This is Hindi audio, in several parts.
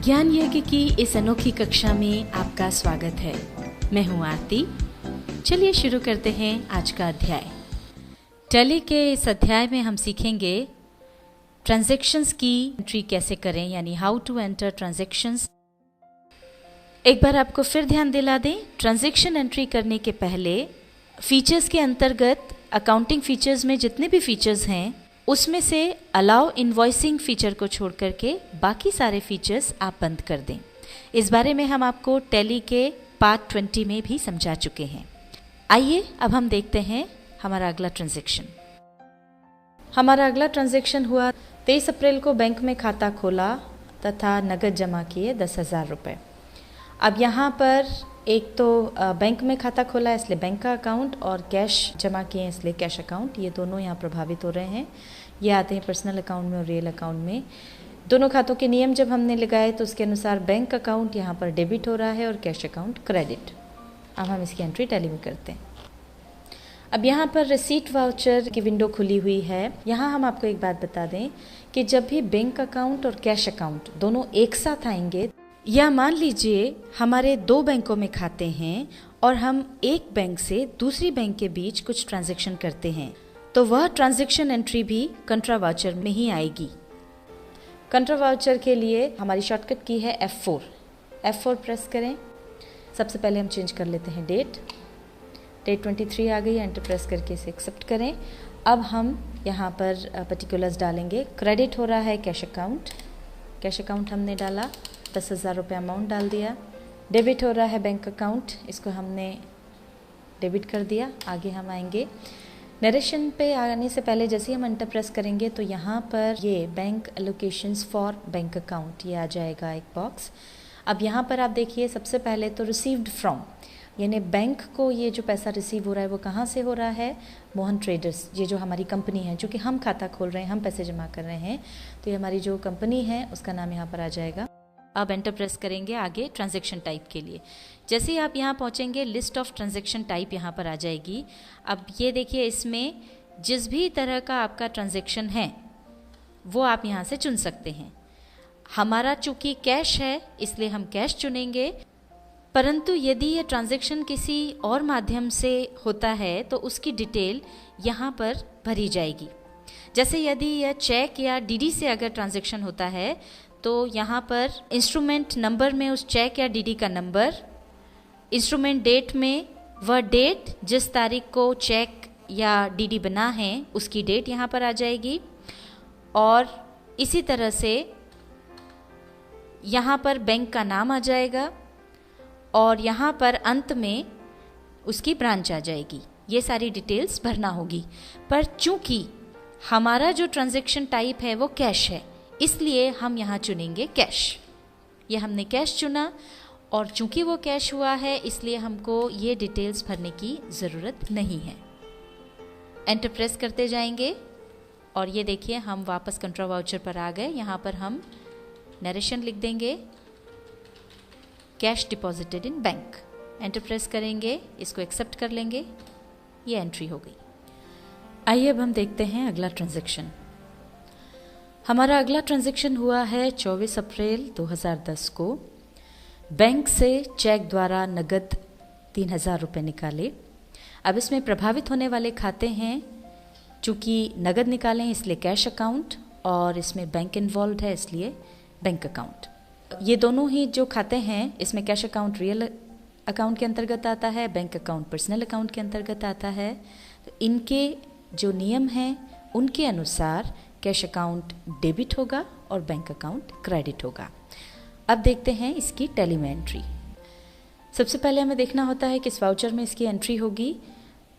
ज्ञान यज्ञ की इस अनोखी कक्षा में आपका स्वागत है। मैं हूं आरती। चलिए शुरू करते हैं आज का अध्याय। टैली के इस अध्याय में हम सीखेंगे ट्रांजैक्शंस की एंट्री कैसे करें, यानी हाउ टू एंटर ट्रांजैक्शंस। एक बार आपको फिर ध्यान दिला दें, ट्रांजैक्शन एंट्री करने के पहले फीचर्स के अंतर्गत अकाउंटिंग फीचर्स में जितने भी फीचर्स हैं उसमें से अलाउ इनवॉइसिंग फीचर को छोड़ करके बाकी सारे फीचर्स आप बंद कर दें। इस बारे में हम आपको टैली के पार्ट 20 में भी समझा चुके हैं। आइए अब हम देखते हैं हमारा अगला ट्रांजैक्शन। हमारा अगला ट्रांजैक्शन हुआ 23 अप्रैल को बैंक में खाता खोला तथा नगद जमा किए 10,000 रुपये। अब यहाँ पर एक तो बैंक में खाता खोला इसलिए बैंक का अकाउंट, और कैश जमा किए इसलिए कैश अकाउंट, ये दोनों यहाँ प्रभावित हो रहे हैं। ये आते हैं पर्सनल अकाउंट में और रियल अकाउंट में। दोनों खातों के नियम जब हमने लगाए तो उसके अनुसार बैंक अकाउंट यहाँ पर डेबिट हो रहा है और कैश अकाउंट क्रेडिट। अब हम इसकी एंट्री टैली में करते हैं। अब यहाँ पर रिसीट वाउचर की विंडो खुली हुई है। यहाँ हम आपको एक बात बता दें कि जब भी बैंक अकाउंट और कैश अकाउंट दोनों एक साथ आएंगे, या मान लीजिए हमारे दो बैंकों में खाते हैं और हम एक बैंक से दूसरी बैंक के बीच कुछ ट्रांजैक्शन करते हैं, तो वह ट्रांजैक्शन एंट्री भी कंट्रा वाउचर में ही आएगी। कंट्रा वाउचर के लिए हमारी शॉर्टकट की है F4। F4 प्रेस करें। सबसे पहले हम चेंज कर लेते हैं डेट 23 आ गई, एंटर प्रेस करके इसे एक्सेप्ट करें। अब हम यहाँ पर पर्टिकुलर्स डालेंगे। क्रेडिट हो रहा है कैश अकाउंट, कैश अकाउंट हमने डाला, 10,000 रुपये अमाउंट डाल दिया। डेबिट हो रहा है बैंक अकाउंट, इसको हमने डेबिट कर दिया। आगे हम आएंगे नरेशन पे आने से पहले जैसे ही हम एंटर प्रेस करेंगे तो यहाँ पर ये bank allocations for bank account ये आ जाएगा एक बॉक्स। अब यहाँ पर आप देखिए सबसे पहले तो रिसीव्ड फ्रॉम, यानी बैंक को ये जो पैसा रिसीव हो रहा है वो कहाँ से हो रहा है? मोहन ट्रेडर्स, ये जो हमारी कंपनी है, जो कि हम खाता खोल रहे हैं, हम पैसे जमा कर रहे हैं, तो ये हमारी जो कंपनी है उसका नाम यहाँ पर आ जाएगा। अब एंटर प्रेस करेंगे आगे ट्रांजैक्शन टाइप के लिए। जैसे ही आप यहाँ पहुँचेंगे लिस्ट ऑफ ट्रांजैक्शन टाइप यहाँ पर आ जाएगी। अब ये देखिए इसमें जिस भी तरह का आपका ट्रांजैक्शन है वो आप यहाँ से चुन सकते हैं। हमारा चूँकि कैश है इसलिए हम कैश चुनेंगे, परंतु यदि ये ट्रांजैक्शन किसी और माध्यम से होता है तो उसकी डिटेल यहाँ पर भरी जाएगी। जैसे यदि यह चेक या डीडी से अगर ट्रांजैक्शन होता है तो यहाँ पर इंस्ट्रूमेंट नंबर में उस चेक या डीडी का नंबर, इंस्ट्रूमेंट डेट में वह डेट जिस तारीख को चेक या डीडी बना है उसकी डेट यहाँ पर आ जाएगी, और इसी तरह से यहाँ पर बैंक का नाम आ जाएगा और यहाँ पर अंत में उसकी ब्रांच आ जाएगी। ये सारी डिटेल्स भरना होगी। पर चूँकि हमारा जो ट्रांजैक्शन टाइप है वो कैश है इसलिए हम यहाँ चुनेंगे कैश। ये हमने कैश चुना और चूंकि वो कैश हुआ है इसलिए हमको ये डिटेल्स भरने की ज़रूरत नहीं है। एंटर प्रेस करते जाएंगे और ये देखिए हम वापस कंट्रा वाउचर पर आ गए। यहाँ पर हम नरेशन लिख देंगे, cash deposited in bank. Enter press करेंगे, इसको एक्सेप्ट कर लेंगे, ये एंट्री हो गई। आइए अब हम देखते हैं अगला ट्रांजैक्शन। हमारा अगला ट्रांजैक्शन हुआ है 24 अप्रैल 2010 को। बैंक से चेक द्वारा नगद 3,000 रुपये निकाले। अब इसमें प्रभावित होने वाले खाते हैं, चूँकि नगद निकाले हैं इसलिए कैश अकाउंट, और इसमें बैंक इन्वॉल्व है इसलिए बैंक अकाउंट। ये दोनों ही जो खाते हैं इसमें कैश अकाउंट रियल अकाउंट के अंतर्गत आता है, बैंक अकाउंट पर्सनल अकाउंट के अंतर्गत आता है। तो इनके जो नियम हैं उनके अनुसार कैश अकाउंट डेबिट होगा और बैंक अकाउंट क्रेडिट होगा। अब देखते हैं इसकी टैली में एंट्री। सबसे पहले हमें देखना होता है कि इस वाउचर में इसकी एंट्री होगी।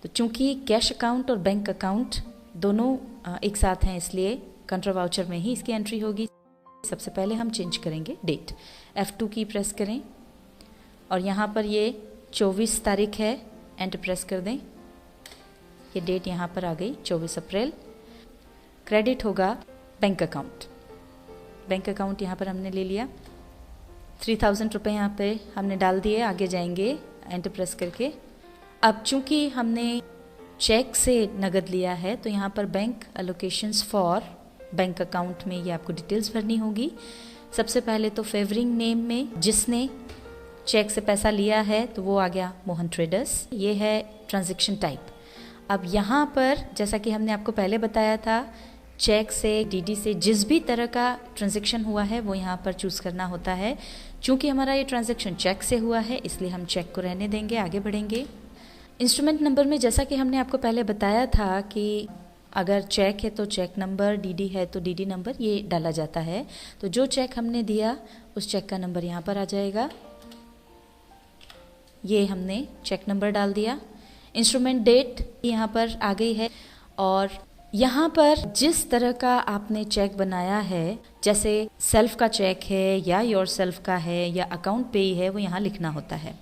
तो चूंकि कैश अकाउंट और बैंक अकाउंट दोनों एक साथ हैं इसलिए कंट्रा वाउचर में ही इसकी एंट्री होगी। सबसे पहले हम चेंज करेंगे डेट। F2 की प्रेस करें और यहाँ पर ये 24 तारीख है, एंटर प्रेस कर दें। ये डेट यहाँ पर आ गई 24 अप्रैल। क्रेडिट होगा बैंक अकाउंट। बैंक अकाउंट यहाँ पर हमने ले लिया, 3,000 रुपये यहाँ पे हमने डाल दिए। आगे जाएंगे एंटर प्रेस करके। अब चूंकि हमने चेक से नगद लिया है तो यहाँ पर bank allocations for bank account में ये आपको डिटेल्स भरनी होगी। सबसे पहले तो फेवरिंग नेम में जिसने चेक से पैसा लिया है तो वो आ गया मोहन ट्रेडर्स। ये है ट्रांजैक्शन टाइप। अब यहाँ पर जैसा कि हमने आपको पहले बताया था, चेक से, डीडी से जिस भी तरह का ट्रांजैक्शन हुआ है वो यहाँ पर चूज़ करना होता है। चूँकि हमारा ये ट्रांजैक्शन चेक से हुआ है इसलिए हम चेक को रहने देंगे, आगे बढ़ेंगे। इंस्ट्रूमेंट नंबर में जैसा कि हमने आपको पहले बताया था कि अगर चेक है तो चेक नंबर, डीडी है तो डीडी नंबर, ये डाला जाता है। तो जो चेक हमने दिया उस चेक का नंबर यहाँ पर आ जाएगा। ये हमने चेक नंबर डाल दिया। इंस्ट्रूमेंट डेट यहाँ पर आ गई है और यहाँ पर जिस तरह का आपने चेक बनाया है, जैसे सेल्फ का चेक है या योर सेल्फ का है या अकाउंट पे है, वो यहाँ लिखना होता है।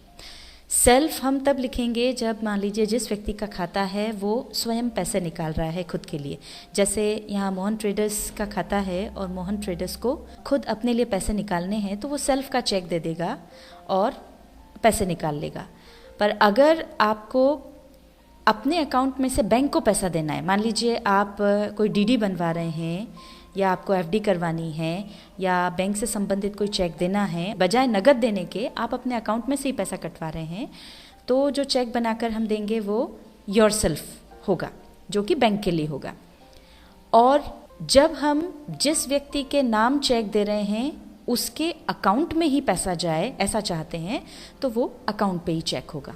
सेल्फ हम तब लिखेंगे जब मान लीजिए जिस व्यक्ति का खाता है वो स्वयं पैसे निकाल रहा है खुद के लिए। जैसे यहाँ मोहन ट्रेडर्स का खाता है और मोहन ट्रेडर्स को खुद अपने लिए पैसे निकालने हैं तो वो सेल्फ का चेक दे देगा और पैसे निकाल लेगा। पर अगर आपको अपने अकाउंट में से बैंक को पैसा देना है, मान लीजिए आप कोई डीडी बनवा रहे हैं या आपको एफडी करवानी है या बैंक से संबंधित कोई चेक देना है, बजाय नगद देने के आप अपने अकाउंट में से ही पैसा कटवा रहे हैं, तो जो चेक बनाकर हम देंगे वो योर सेल्फ होगा, जो कि बैंक के लिए होगा। और जब हम जिस व्यक्ति के नाम चेक दे रहे हैं उसके अकाउंट में ही पैसा जाए ऐसा चाहते हैं तो वो अकाउंट पे ही चेक होगा।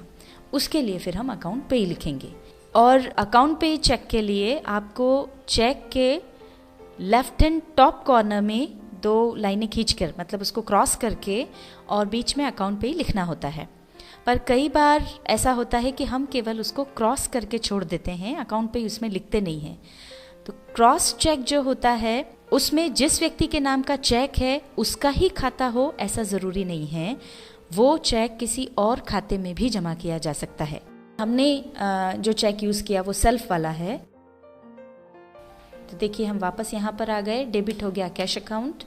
उसके लिए फिर हम अकाउंट पे ही लिखेंगे। और अकाउंट पे ही चेक के लिए आपको चेक के लेफ्ट हैंड टॉप कॉर्नर में 2 लाइनें खींचकर, मतलब उसको क्रॉस करके और बीच में अकाउंट पे ही लिखना होता है। पर कई बार ऐसा होता है कि हम केवल उसको क्रॉस करके छोड़ देते हैं, अकाउंट पे उसमें लिखते नहीं हैं। तो क्रॉस चेक जो होता है उसमें जिस व्यक्ति के नाम का चेक है उसका ही खाता हो ऐसा ज़रूरी नहीं है, वो चेक किसी और खाते में भी जमा किया जा सकता है। हमने जो चेक यूज़ किया वो सेल्फ वाला है। तो देखिए हम वापस यहाँ पर आ गए, डेबिट हो गया कैश अकाउंट।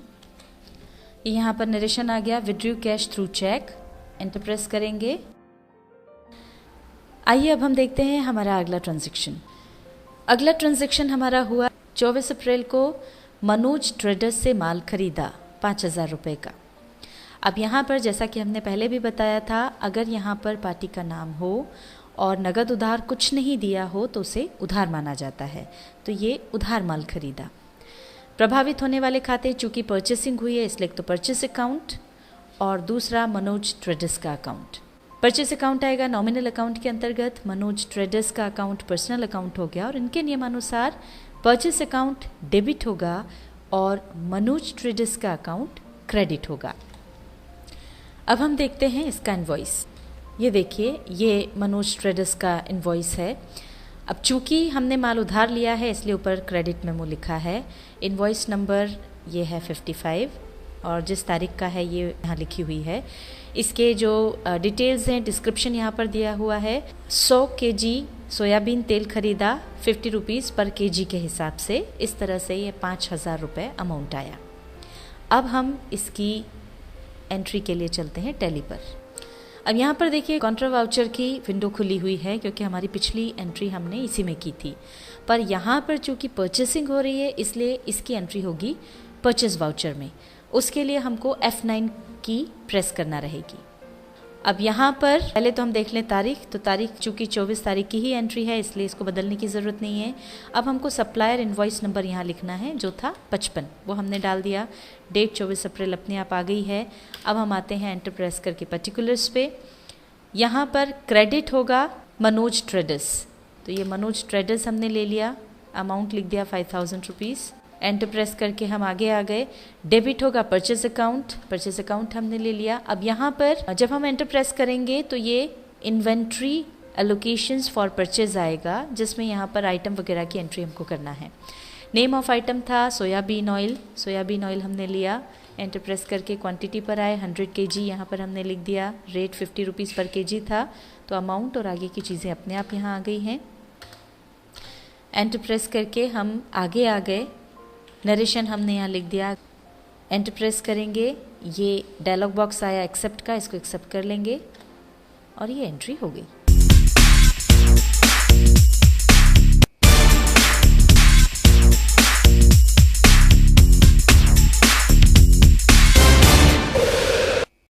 यहाँ पर नरेशन आ गया withdrew cash through cheque, enter press करेंगे। आइए अब हम देखते हैं हमारा अगला ट्रांजैक्शन। अगला ट्रांजैक्शन हमारा हुआ 24 अप्रैल को मनोज ट्रेडर्स से माल खरीदा 5,000 रुपये का। अब यहाँ पर जैसा कि हमने पहले भी बताया था, अगर यहाँ पर पार्टी का नाम हो और नगद उधार कुछ नहीं दिया हो तो उसे उधार माना जाता है। तो ये उधार माल खरीदा। प्रभावित होने वाले खाते चूँकि परचेसिंग हुई है इसलिए तो परचेस अकाउंट और दूसरा मनोज ट्रेडर्स का अकाउंट। परचेस अकाउंट आएगा नॉमिनल अकाउंट के अंतर्गत, मनोज ट्रेडर्स का अकाउंट पर्सनल अकाउंट हो गया और इनके नियमानुसार परचेस अकाउंट डेबिट होगा और मनोज ट्रेडर्स का अकाउंट क्रेडिट होगा। अब हम देखते हैं इसका इनवॉइस। ये देखिए, ये मनोज ट्रेडर्स का इनवॉइस है। अब चूंकि हमने माल उधार लिया है इसलिए ऊपर क्रेडिट मेमो लिखा है। इनवॉइस नंबर ये है 55 और जिस तारीख का है ये यहाँ लिखी हुई है। इसके जो डिटेल्स हैं, डिस्क्रिप्शन यहाँ पर दिया हुआ है। 100 kg सोयाबीन तेल खरीदा 50 रुपीज़ पर kg के हिसाब से। इस तरह से ये 5,000 रुपये अमाउंट आया। अब हम इसकी एंट्री के लिए चलते हैं टैली पर। अब यहाँ पर देखिए कॉन्ट्रा वाउचर की विंडो खुली हुई है क्योंकि हमारी पिछली एंट्री हमने इसी में की थी। पर यहाँ पर चूँकि परचेसिंग हो रही है इसलिए इसकी एंट्री होगी परचेस वाउचर में। उसके लिए हमको F9 की प्रेस करना रहेगी। अब यहाँ पर पहले तो हम देख लें तारीख। तो तारीख चूँकि 24 तारीख की ही एंट्री है इसलिए इसको बदलने की ज़रूरत नहीं है। अब हमको सप्लायर इनवॉइस नंबर यहाँ लिखना है जो था 55, वो हमने डाल दिया। डेट 24 अप्रैल अपने आप आ गई है। अब हम आते हैं एंटर प्रेस करके पर्टिकुलर्स पे। यहाँ पर क्रेडिट होगा मनोज ट्रेडर्स, तो ये मनोज ट्रेडर्स हमने ले लिया, अमाउंट लिख दिया 5,000 रुपीज़। एंटर प्रेस करके हम आगे आ गए। डेबिट होगा परचेस अकाउंट, परचेस अकाउंट हमने ले लिया। अब यहाँ पर जब हम एंटर प्रेस करेंगे तो ये इन्वेंट्री एलोकेशंस फॉर परचेज आएगा जिसमें यहाँ पर आइटम वगैरह की एंट्री हमको करना है। नेम ऑफ आइटम था सोयाबीन ऑयल, सोयाबीन ऑयल हमने लिया। एंटर प्रेस करके क्वांटिटी पर आए 100 kg यहाँ पर हमने लिख दिया। रेट 50 रुपीज़ पर kg था, तो अमाउंट और आगे की चीज़ें अपने आप यहाँ आ गई हैं। एंटर प्रेस करके हम आगे आ गए। नरेशन हमने यहाँ लिख दिया। एंटर प्रेस करेंगे, ये डायलॉग बॉक्स आया एक्सेप्ट का, इसको एक्सेप्ट कर लेंगे और ये एंट्री हो गई।